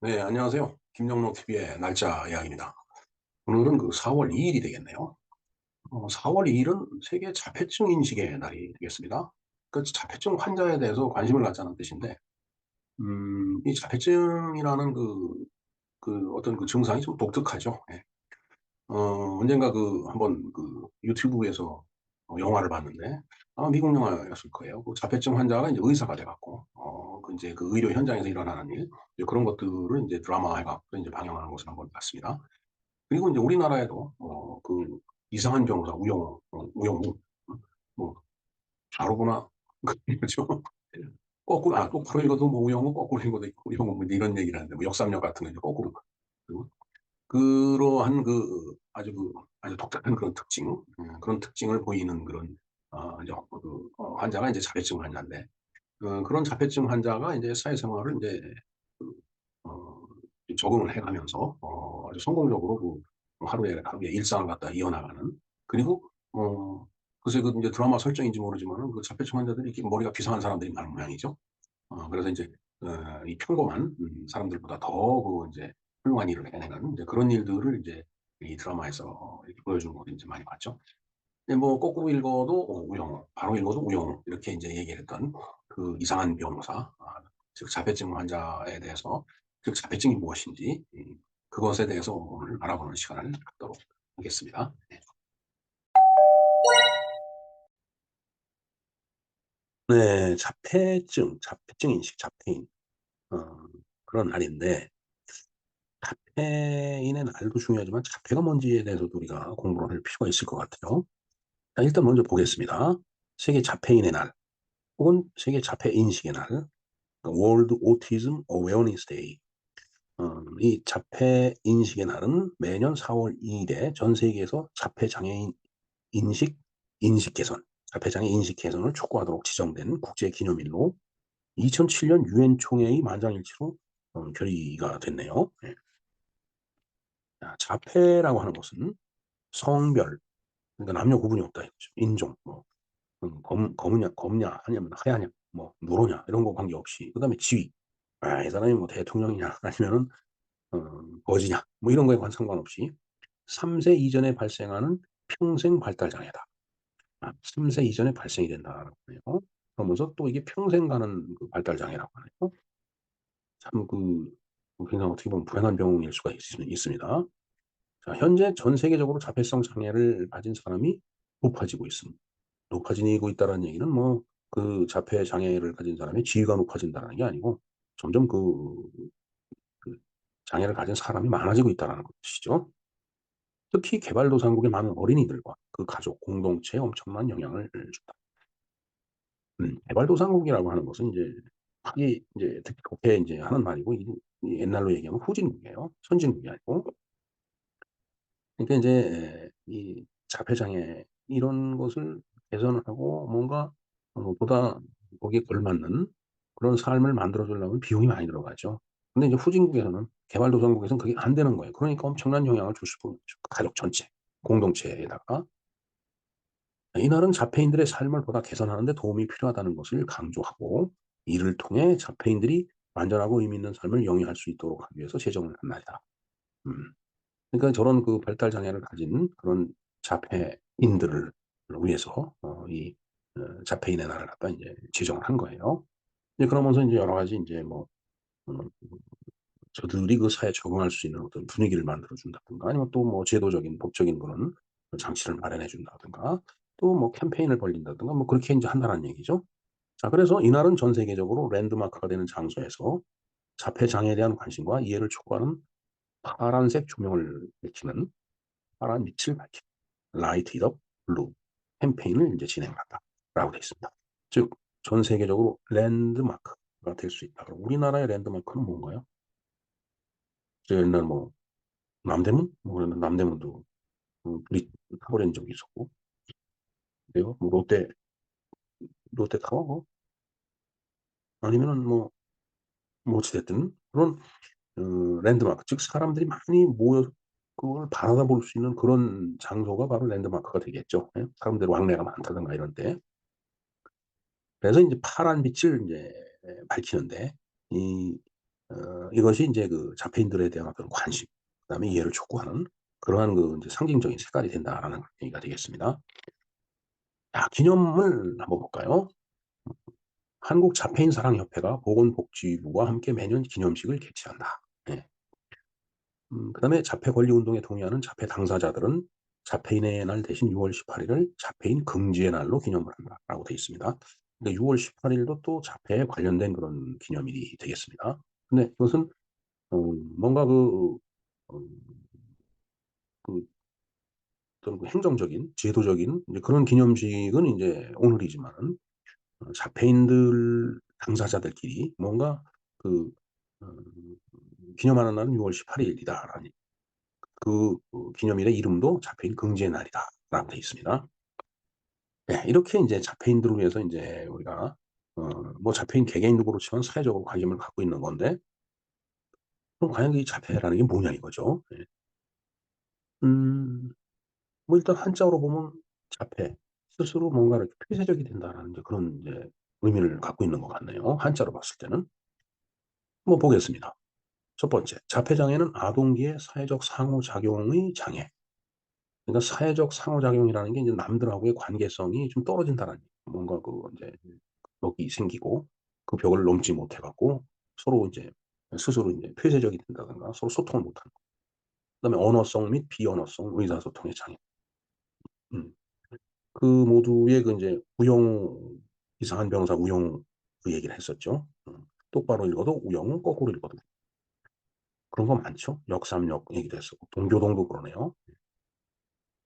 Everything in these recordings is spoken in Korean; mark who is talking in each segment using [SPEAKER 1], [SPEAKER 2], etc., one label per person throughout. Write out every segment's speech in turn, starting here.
[SPEAKER 1] 네, 안녕하세요. 김영록 TV의 날짜 이야기입니다. 오늘은 그 4월 2일이 되겠네요. 4월 2일은 세계 자폐증 인식의 날이 되겠습니다. 그 자폐증 환자에 대해서 관심을 갖자는 뜻인데, 이 자폐증이라는 그 어떤 그 증상이 좀 독특하죠. 예. 언젠가 한번 유튜브에서 영화를 봤는데, 아마 미국 영화였을 거예요. 그 자폐증 환자가 이제 의사가 돼갖고, 이제 그 의료 현장에서 일어나는 일, 이제 그런 것들을 이제 드라마 해갖고 이제 방영하는 것을 한번 봤습니다. 그리고 이제 우리나라에도, 이상한 변호사, 우영우, 뭐, 좌로구나, 그죠? 거꾸로, 똑바로 읽어도 뭐 우영우, 거꾸로 읽어도 있고, 우영우, 뭐 이런 얘기를 하는데, 뭐 역삼역 같은 거 이제 거꾸로. 그러한 아주 독특한 그런 특징, 그런 특징을 보이는 환자가 이제 자폐증 환자인데, 그런 자폐증 환자가 이제 사회생활을 이제, 그, 어, 적응을 해가면서, 아주 성공적으로 하루에 일상을 갖다 이어나가는, 그리고, 글쎄 이제 드라마 설정인지 모르지만은 그 자폐증 환자들이 이렇게 머리가 비상한 사람들이 많은 모양이죠. 그래서 이제 이 평범한 사람들보다 더 이제 훌륭한 일을 해내는 이제 그런 일들을 이제 이 드라마에서 이렇게 보여주는 걸 이제 많이 봤죠. 근데 뭐 거꾸로 읽어도 우영우, 바로 읽어도 우영우 이렇게 이제 얘기를 했던 그 이상한 변호사, 즉 자폐증 환자에 대해서 즉 자폐증이 무엇인지 그것에 대해서 오늘 알아보는 시간을 갖도록 하겠습니다. 네, 자폐증 인식, 자폐인 그런 날인데. 자폐인의 날도 중요하지만 자폐가 뭔지에 대해서도 우리가 공부를 할 필요가 있을 것 같아요. 자, 일단 먼저 보겠습니다. 세계 자폐인의 날, 혹은 세계 자폐 인식의 날, World Autism Awareness Day. 이 자폐 인식의 날은 매년 4월 2일에 전 세계에서 자폐 장애인 인식, 인식 개선, 자폐 장애 인식 개선을 촉구하도록 지정된 국제 기념일로 2007년 유엔 총회의 만장일치로 결의가 됐네요. 네. 자, 자폐라고 하는 것은 성별, 그러니까 남녀 구분이 없다 이거죠. 인종, 뭐 검으냐, 검냐, 하냐면 하야냐, 뭐 누로냐 이런 거 관계없이, 그다음에 지위, 이 사람이 뭐 대통령이냐 아니면은 거지냐, 뭐 이런 거에 상관없이 3세 이전에 발생하는 평생 발달 장애다. 3세 이전에 발생이 된다라고 해요. 그러면서 또 이게 평생 가는 그 발달 장애라고 하네요. 참 굉장히 어떻게 보면 불행한 병일 수가 있습니다. 자, 현재 전 세계적으로 자폐성 장애를 가진 사람이 높아지고 있습니다. 높아지고 있다는 얘기는 뭐 자폐 장애를 가진 사람의 지위가 높아진다는 게 아니고 점점 그 장애를 가진 사람이 많아지고 있다는 것이죠. 특히 개발도상국의 많은 어린이들과 그 가족 공동체에 엄청난 영향을 준다. 개발도상국이라고 하는 것은 이제 크게 이제 특히 좋게 이제 하는 말이고, 이 옛날로 얘기하면 후진국이에요. 선진국이 아니고. 그러니까 이제 이 자폐장애 이런 것을 개선을 하고 뭔가 보다 거기에 걸맞는 그런 삶을 만들어 주려면 비용이 많이 들어가죠. 근데 이제 후진국에서는, 개발도상국에서는 그게 안 되는 거예요. 그러니까 엄청난 영향을 줄 수가 있죠. 가족 전체, 공동체에다가. 이날은 자폐인들의 삶을 보다 개선하는 데 도움이 필요하다는 것을 강조하고, 이를 통해 자폐인들이 안전하고 의미 있는 삶을 영위할 수 있도록 하기 위해서 제정을 한 날이다. 음. 그러니까 저런 발달 장애를 가진 그런 자폐인들을 위해서 자폐인의 날을 갖다 이제 지정을 한 거예요. 이제 그러면서 이제 여러 가지 이제 뭐 음 저들이 그 사회에 적응할 수 있는 어떤 분위기를 만들어 준다든가, 아니면 또 뭐 제도적인 법적인 그런 장치를 마련해 준다든가, 또 뭐 캠페인을 벌린다든가, 뭐 그렇게 인제 한다는 얘기죠. 자, 그래서 이날은 전 세계적으로 랜드마크가 되는 장소에서 자폐 장애에 대한 관심과 이해를 촉구하는 파란색 조명을 밝히는, 파란 빛을 밝히는 Light It Up Blue 캠페인을 인제 진행한다라고 되어 있습니다. 즉 전 세계적으로 랜드마크가 될 수 있다. 그럼 우리나라의 랜드마크는 뭔가요? 제가 옛날 뭐 남대문? 뭐 그러면 남대문도 불이 타버린 적이 있었고, 그래요. 뭐 롯데타워 뭐 아니면은 뭐 어찌 됐든 그런 랜드마크, 즉 사람들이 많이 모여 그걸 바라다 볼 수 있는 그런 장소가 바로 랜드마크가 되겠죠. 예. 사람들이 왕래가 많다든가 이런 데. 그래서 인제 파란 빛을 인제 밝히는데, 이 이것이 인제 그 자폐인들에 대한 어떤 관심, 그다음에 이해를 촉구하는 그러한 그 인제 상징적인 색깔이 된다라는 얘기가 되겠습니다. 자, 기념을 한번 볼까요? 한국자폐인사랑협회가 보건복지부와 함께 매년 기념식을 개최한다. 예. 그다음에 자폐 권리 운동에 동의하는 자폐 당사자들은 자폐인의 날 대신 6월 18 일을 자폐인 금지의 날로 기념을 한다라고 되어 있습니다. 근데 6월 18 일도 또 자폐에 관련된 그런 기념일이 되겠습니다. 근데 이것은 뭔가 어 그 어떤 그 행정적인 제도적인 이제 그런 기념식은 인제 오늘이지만은 자폐인들 당사자들끼리 뭔가 그 어 기념하는 날은 6월 18 일이다라는 기념일의 이름도 자폐인 긍지의 날이다라고 되어 있습니다. 네. 이렇게 인제 자폐인들을 위해서 인제 우리가 뭐 자폐인 개개인도 그렇지만 사회적으로 관심을 갖고 있는 건데 그럼 과연 이 자폐라는 게 뭐냐 이거죠. 예. 음 뭐 일단 한자어로 보면 자폐, 스스로 뭔가 이렇게 폐쇄적이 된다라는 이제 그런 이제 의미를 갖고 있는 것 같네요, 한자로 봤을 때는. 한번 보겠습니다. 첫 번째, 자폐 장애는 아동기의 사회적 상호작용의 장애. 그러니까 사회적 상호작용이라는 게 이제 남들하고의 관계성이 좀 떨어진다는 얘기. 뭔가 그 인제 벽이 생기고 그 벽을 넘지 못해 갖고 서로 인제 스스로 인제 폐쇄적이 된다든가 서로 소통을 못하는 거. 그다음에 언어성 및 비언어성 의사소통의 장애. 음. 그 모두의 그 인제 우용, 이상한 변호사 우용 그 얘기를 했었죠. 똑바로 읽어도 우용, 거꾸로 읽어도 그런 거 많죠. 역삼역 얘기도 했었고 동교동도 그러네요.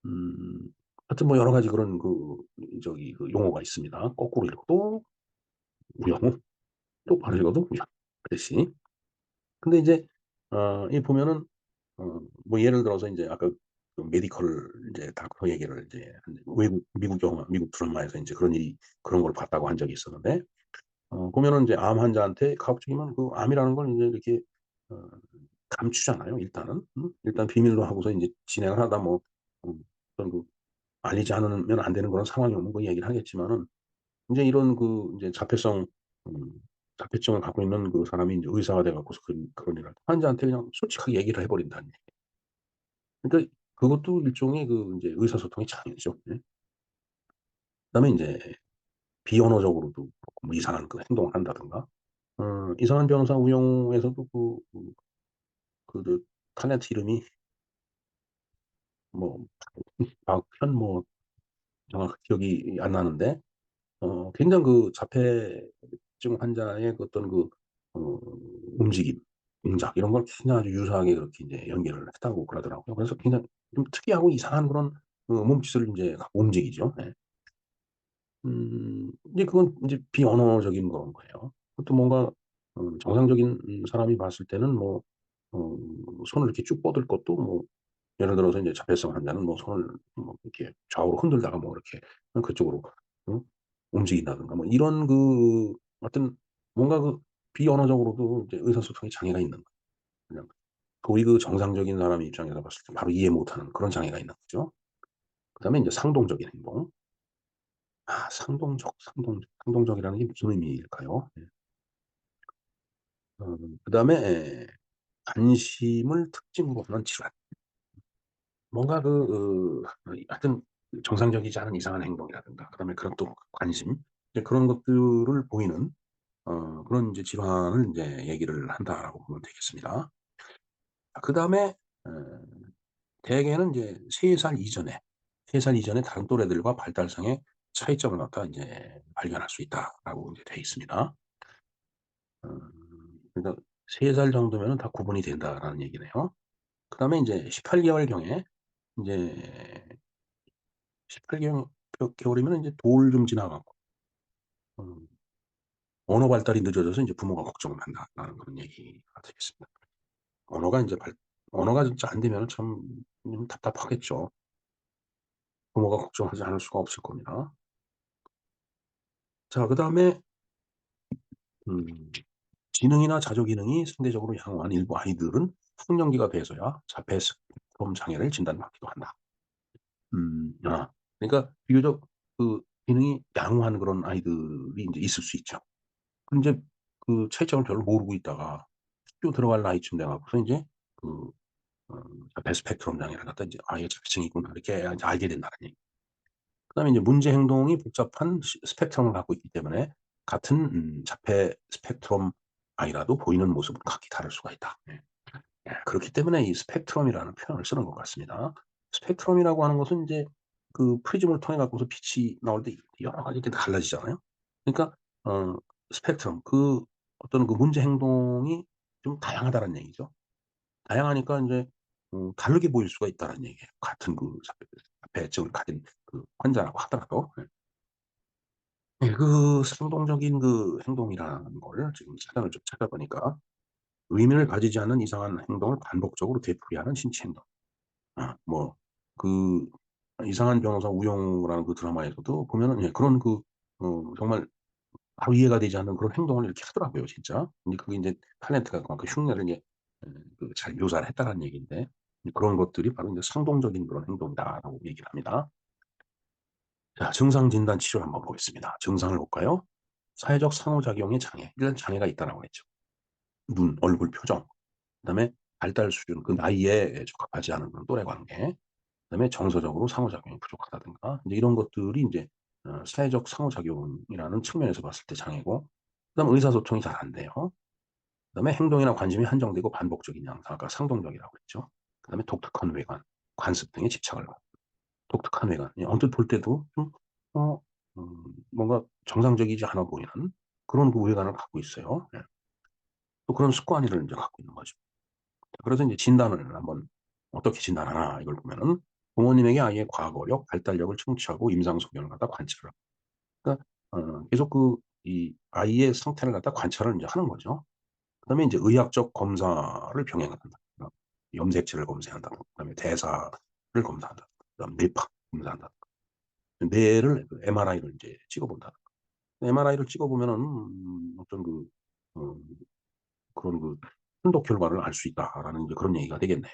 [SPEAKER 1] 음 하여튼 뭐 여러 가지 그런 저기 그 용어가 있습니다. 거꾸로 읽어도 우영, 똑바로 읽어도 우영 그랬지. 근데 인제 이 보면은 뭐 예를 들어서 인제 아까 그 메디컬 인제 닥터 얘기를 이제 한 미국 영화 미국 드라마에서 인제 그런 일이 그런 걸 봤다고 한 적이 있었는데 보면은 인제 암 환자한테 가급적이면 그 암이라는 걸 인제 이렇게 어 감추잖아요 일단은. 일단 비밀로 하고서 인제 진행을 하다 뭐 어떤 알리지 않으면 안 되는 그런 상황이 오면 그 얘기를 하겠지만은 인제 이런 인제 음 자폐증을 갖고 있는 그 사람이 인제 의사가 돼 갖고서 그런 일을 환자한테 그냥 솔직하게 얘기를 해 버린다는 얘기. 그러니까 그것도 일종의 인제 의사소통의 장애죠. 예. 그다음에 인제 비언어적으로도 그렇고 뭐 이상한 행동을 한다든가 이상한 변호사 우용에서도 탤런트 이름이 뭐 박현 뭐 정확히 기억이 안 나는데 굉장히 자폐증 환자의 어떤 어 움직임, 동작 이런 걸 굉장히 아주 유사하게 그렇게 인제 연기를 했다고 그러더라고요. 그래서 굉장히 좀 특이하고 이상한 그런 몸짓을 인제 갖고 움직이죠. 예. 이제 그건 인제 비언어적인 그런 거예요. 그것도 뭔가 정상적인 사람이 봤을 때는 뭐 어 손을 이렇게 쭉 뻗을 것도 뭐 예를 들어서 인제 자폐성 환자는 뭐 손을 뭐 이렇게 좌우로 흔들다가 뭐 이렇게 그쪽으로 어 움직인다든가 뭐 이런 어떤 뭔가 비언어적으로도 이제 의사소통에 장애가 있는 거예요. 그냥 거의 정상적인 사람 입장에서 봤을 때 바로 이해 못하는 그런 장애가 있는 거죠. 그다음에 인제 상동적인 행동. 상동적이라는 게 무슨 의미일까요? 예. 그다음에 관심을 특징으로 하는 질환. 뭔가 하여튼 정상적이지 않은 이상한 행동이라든가 그다음에 그런 또 관심 이제 그런 것들을 보이는 그런 인제 질환을 인제 얘기를 한다라고 보면 되겠습니다. 그다음에 어 대개는 이제 3살 이전에 다른 또래들과 발달상의 차이점을 갖다 인제 발견할 수 있다라고 인제 돼 있습니다. 그러니까 3살 정도면은 다 구분이 된다라는 얘기네요. 그다음에 인제 18 개월경에 인제 18 개월이면 인제 돌 좀 지나 갖고 음 언어 발달이 늦어져서 인제 부모가 걱정을 한다라는 그런 얘기가 되겠습니다. 언어가 인제 언어가 진짜 안 되면은 참 답답하겠죠. 부모가 걱정하지 않을 수가 없을 겁니다. 자, 그다음에 음 지능이나 자조 기능이 상대적으로 양호한 일부 아이들은 학령기가 돼서야 자폐 스펙트럼 장애를 진단받기도 한다. 그러니까 비교적 기능이 양호한 그런 아이들이 인제 있을 수 있죠. 그럼 인제 그 차이점을 별로 모르고 있다가 학교 들어갈 나이쯤 돼 갖고서 인제 그 어 자폐 스펙트럼 장애를 갖다 이제 '아 이게 자폐증이 있구나.' 이렇게 이제 알게 된다는 얘기. 그다음에 이제 문제 행동이 복잡한 스펙트럼을 갖고 있기 때문에 같은 자폐 스펙트럼 아이라도 보이는 모습은 각기 다를 수가 있다. 예. 예. 그렇기 때문에 이 스펙트럼이라는 표현을 쓰는 것 같습니다. 스펙트럼이라고 하는 것은 인제 그 프리즘을 통해 갖고서 빛이 나올 때 여러 가지 이렇게 갈라지잖아요. 그러니까 스펙트럼 어떤 그 문제 행동이 좀 다양하다는 얘기죠. 다양하니까 인제 다르게 보일 수가 있다는 얘기예요. 같은 그 자폐증을 가진 그 환자라고 하더라도. 예. 예 그 상동적인 그 행동이라는 걸 지금 사전을 좀 찾아보니까 의미를 가지지 않는 이상한 행동을 반복적으로 되풀이하는 신체 행동. 아 뭐 그 이상한 변호사 우영우라는 그 드라마에서도 보면은 예 그런 정말 바로 이해가 되지 않는 그런 행동을 이렇게 하더라고요 진짜. 근데 그게 인제 탤런트가 그만큼 흉내를 이제 잘 묘사를 했다라는 얘기인데 그런 것들이 바로 인제 상동적인 그런 행동이다라고 얘기를 합니다. 자 증상 진단 치료를 한번 보겠습니다. 증상을 볼까요? 사회적 상호작용의 장애. 이런 장애가 있다라고 했죠. 눈, 얼굴 표정, 그다음에 발달 수준, 그 나이에 적합하지 않은 그런 또래 관계, 그다음에 정서적으로 상호작용이 부족하다든가 인제 이런 것들이 인제 사회적 상호작용이라는 측면에서 봤을 때 장애고 그다음에 의사소통이 잘 안 돼요. 그다음에 행동이나 관심이 한정되고 반복적인 양상 아까 상동적이라고 그랬죠. 그다음에 독특한 외관, 관습 등에 집착을 하고 독특한 외관 언뜻 볼 때도 좀 어 뭔가 정상적이지 않아 보이는 그런 그 외관을 갖고 있어요. 예. 또 그런 습관을 인제 갖고 있는 거죠. 그래서 인제 진단을 한번 어떻게 진단하나 이걸 보면은 부모님에게 아이의 과거력, 발달력을 청취하고 임상 소견을 갖다 관찰을 그러니까 계속 이 아이의 상태를 갖다 관찰을 인제 하는 거죠. 그다음에 인제 의학적 검사를 병행을 한다. 염색체를 검사한다. 그다음에 대사를 검사한다. 그다음 뇌파 검사한다. 뇌를 MRI를 인제 찍어 본다. MRI를 찍어 보면은 어떤 어 그런 판독 결과를 알 수 있다라는 이제 그런 얘기가 되겠네요.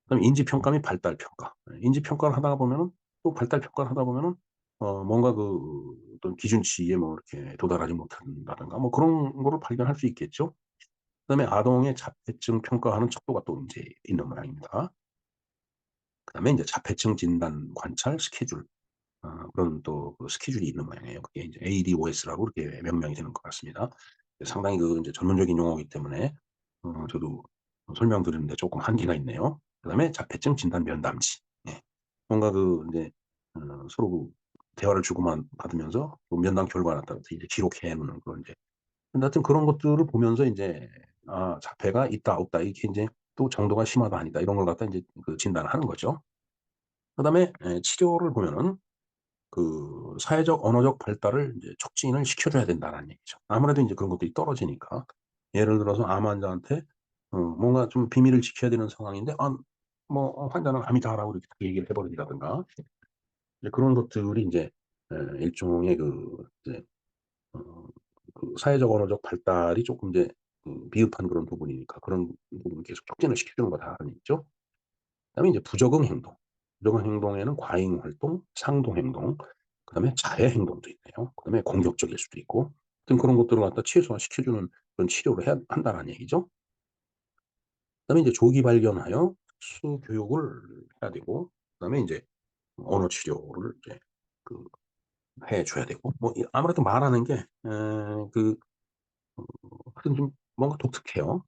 [SPEAKER 1] 그다음에 인지 평가 및 발달 평가. 예 인지 평가를 하다가 보면은 또 발달 평가를 하다 보면은 뭔가 어떤 기준치에 뭐 이렇게 도달하지 못한다든가 뭐 그런 거를 발견할 수 있겠죠. 그다음에 아동의 자폐증 평가하는 척도가 또 인제 있는 모양입니다. 그다음에 인제 자폐증 진단 관찰 스케줄 그런 또 스케줄이 있는 모양이에요. 그게 인제 ADOS라고 그렇게 명명이 되는 것 같습니다. 상당히 인제 전문적인 용어이기 때문에 저도 설명드리는데 쪼끔 한계가 있네요. 그다음에 자폐증 진단 면담지. 예. 뭔가 인제 서로 대화를 주고만 받으면서 면담 결과를 갖다가 이제 기록해 놓는 그런 인제 근데 하여튼 그런 것들을 보면서 인제 '아 자폐가 있다. 없다.' 이렇게 인제 또 '정도가 심하다. 아니다.' 이런 걸 갖다 인제 진단을 하는 거죠. 그다음에 치료를 보면은 사회적 언어적 발달을 이제 촉진을 시켜 줘야 된다라는 얘기죠. 아무래도 인제 그런 것들이 떨어지니까. 예를 들어서 암 환자한테 뭔가 좀 비밀을 지켜야 되는 상황인데 "환자는 암이다."라고 이렇게 딱 얘기를 해 버린다든가 이제 그런 것들이 인제 일종의 이제 어 사회적 언어적 발달이 쪼끔 이제 미흡한 그런 부분이니까 그런 부분을 계속 촉진을 시켜 주는 거다라는 얘기죠. 그다음에 이제 부적응 행동. 부적응 행동에는 과잉 활동, 상동 행동, 그다음에 자해 행동도 있네요. 그다음에 공격적일 수도 있고 하여튼 그런 것들을 갖다 최소화시켜 주는 그런 치료를 해야 한다라는 얘기죠. 그다음에 이제 조기 발견하여 특수 교육을 해야 되고 그다음에 인제 언어 치료를 이제 그 해 줘야 되고 뭐 아무래도 말하는 게 하여튼 좀 뭔가 독특해요.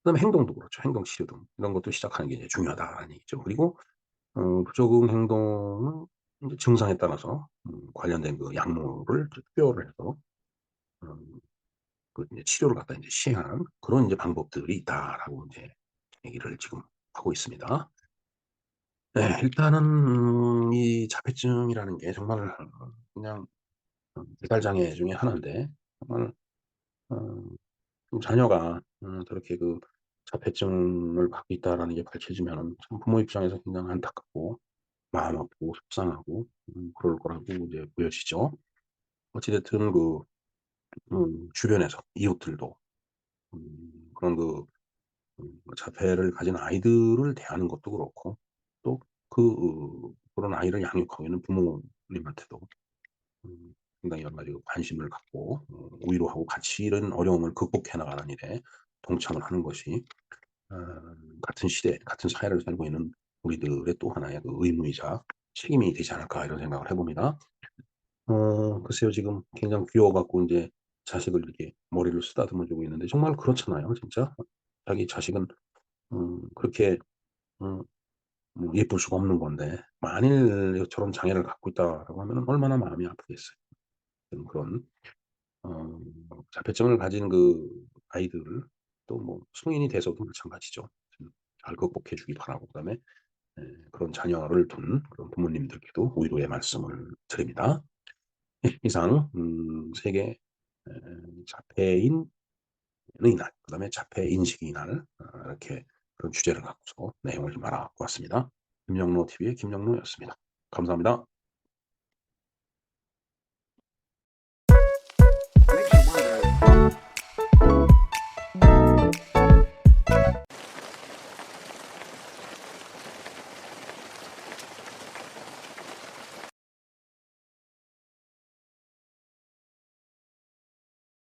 [SPEAKER 1] 그다음에 행동도 그렇죠. 행동 치료 등 이런 것도 시작하는 게 이제 중요하다라는 얘기죠. 그리고 부적응 행동은 인제 증상에 따라서 관련된 약물을 이제 투여를 해서 음 이제 치료를 갖다 인제 시행하는 그런 인제 방법들이 있다라고 인제 얘기를 지금 하고 있습니다. 네. 일단은 이 자폐증이라는 게 정말 그냥 배달 장애 중에 하나인데 정말 어 좀 자녀가 저렇게 자폐증을 갖고 있다라는 게 밝혀지면은 참 부모 입장에서 굉장히 안타깝고 마음 아프고 속상하고 그럴 거라고 이제 보여지죠. 어찌 됐든 주변에서 이웃들도 그런 자폐를 가진 아이들을 대하는 것도 그렇고 또 그런 아이를 양육하고 있는 부모님한테도 상당히 여러 가지 관심을 갖고 위로하고 같이 이런 어려움을 극복해 나가는 일에 동참을 하는 것이 어 같은 시대 같은 사회를 살고 있는 우리들의 또 하나의 그 의무이자 책임이 되지 않을까 이런 생각을 해 봅니다. 글쎄요. 지금 굉장히 귀여워 갖고 인제 자식을 이렇게 머리를 쓰다듬어 주고 있는데 정말 그렇잖아요 진짜. 자기 자식은 그렇게 음 예쁠 수가 없는 건데 만일 저런 장애를 갖고 있다라고 하면은 얼마나 마음이 아프겠어요. 그런 어 자폐증을 가진 그 아이들 또 뭐 성인이 돼서도 마찬가지죠. 잘 극복해 주기 바라고 그다음에 그런 자녀를 둔 그런 부모님들께도 위로의 말씀을 드립니다. 예 이상 세계 에 자폐인의 날 그다음에 자폐인식의 날 이렇게 그런 주제를 갖고서 내용을 좀 알아보았습니다. 김영로 TV의 김영로였습니다. 감사합니다.